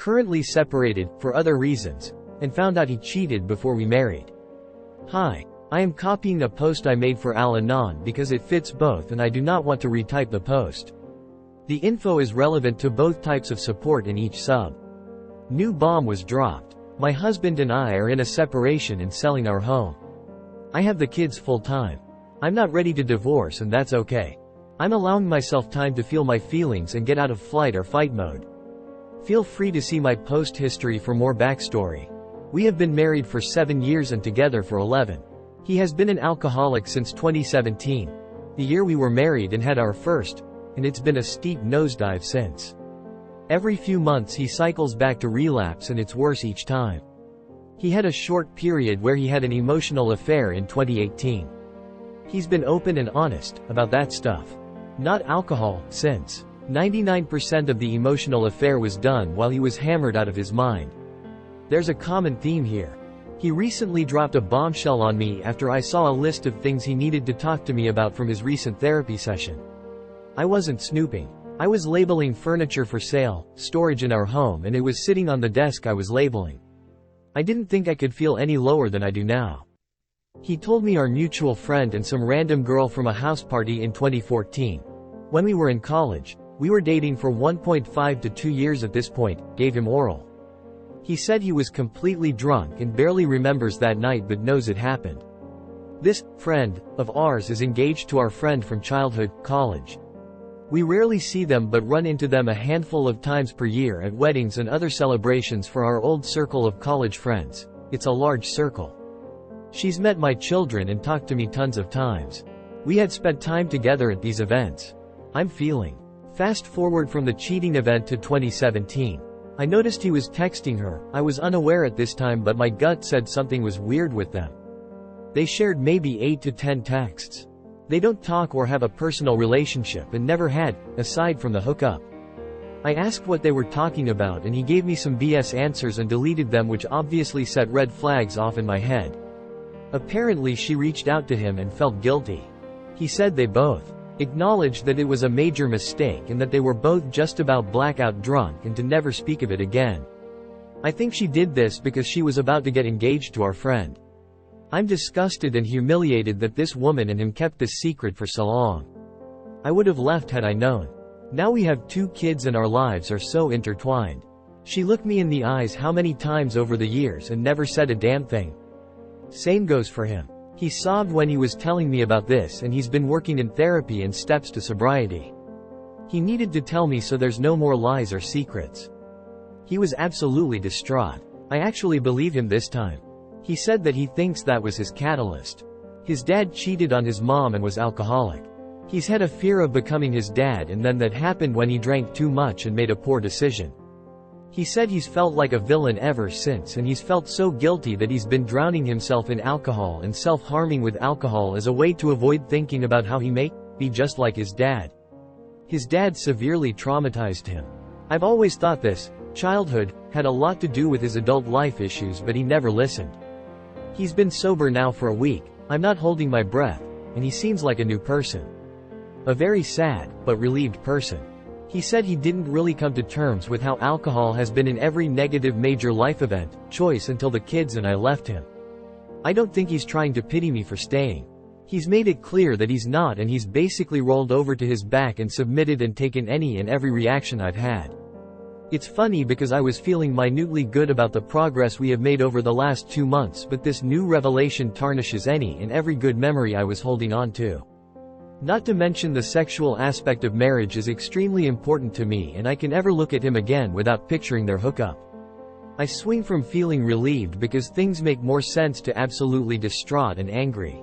currently separated, for other reasons, and found out he cheated before we married. Hi. I am copying a post I made for Al-Anon because it fits both and I do not want to retype the post. The info is relevant to both types of support in each sub. New bomb was dropped. My husband and I are in a separation and selling our home. I have the kids full-time. I'm not ready to divorce and that's okay. I'm allowing myself time to feel my feelings and get out of flight or fight mode. Feel free to see my post history for more backstory. We have been married for 7 years and together for 11. He has been an alcoholic since 2017, the year we were married and had our first, and it's been a steep nosedive since. Every few months he cycles back to relapse and it's worse each time. He had a short period where he had an emotional affair in 2018. He's been open and honest about that stuff. Not alcohol, since 99% of the emotional affair was done while he was hammered out of his mind. There's a common theme here. He recently dropped a bombshell on me after I saw a list of things he needed to talk to me about from his recent therapy session. I wasn't snooping. I was labeling furniture for sale, storage in our home, and it was sitting on the desk I was labeling. I didn't think I could feel any lower than I do now. He told me our mutual friend and some random girl from a house party in 2014. When we were in college, we were dating for 1.5 to 2 years at this point, gave him oral. He said he was completely drunk and barely remembers that night but knows it happened. This friend of ours is engaged to our friend from childhood, college. We rarely see them but run into them a handful of times per year at weddings and other celebrations for our old circle of college friends. It's a large circle. She's met my children and talked to me tons of times. We had spent time together at these events. I'm feeling. Fast forward from the cheating event to 2017. I noticed he was texting her. I was unaware at this time but my gut said something was weird with them. They shared maybe 8 to 10 texts. They don't talk or have a personal relationship and never had, aside from the hookup. I asked what they were talking about and he gave me some BS answers and deleted them, which obviously set red flags off in my head. Apparently she reached out to him and felt guilty. He said they both acknowledged that it was a major mistake and that they were both just about blackout drunk and to never speak of it again. I think she did this because she was about to get engaged to our friend. I'm disgusted and humiliated that this woman and him kept this secret for so long. I would have left had I known. Now we have 2 kids and our lives are so intertwined. She looked me in the eyes how many times over the years and never said a damn thing. Same goes for him. He sobbed when he was telling me about this and he's been working in therapy and steps to sobriety. He needed to tell me so there's no more lies or secrets. He was absolutely distraught. I actually believe him this time. He said that he thinks that was his catalyst. His dad cheated on his mom and was alcoholic. He's had a fear of becoming his dad and then that happened when he drank too much and made a poor decision. He said he's felt like a villain ever since and he's felt so guilty that he's been drowning himself in alcohol and self-harming with alcohol as a way to avoid thinking about how he may be just like his dad. His dad severely traumatized him. I've always thought this childhood had a lot to do with his adult life issues, but he never listened. He's been sober now for a week. I'm not holding my breath, and he seems like a new person. A very sad, but relieved person. He said he didn't really come to terms with how alcohol has been in every negative major life event, choice until the kids and I left him. I don't think he's trying to pity me for staying. He's made it clear that he's not, and he's basically rolled over to his back and submitted and taken any and every reaction I've had. It's funny because I was feeling minutely good about the progress we have made over the last 2 months, but this new revelation tarnishes any and every good memory I was holding on to. Not to mention the sexual aspect of marriage is extremely important to me, and I can never look at him again without picturing their hookup. I swing from feeling relieved because things make more sense to absolutely distraught and angry.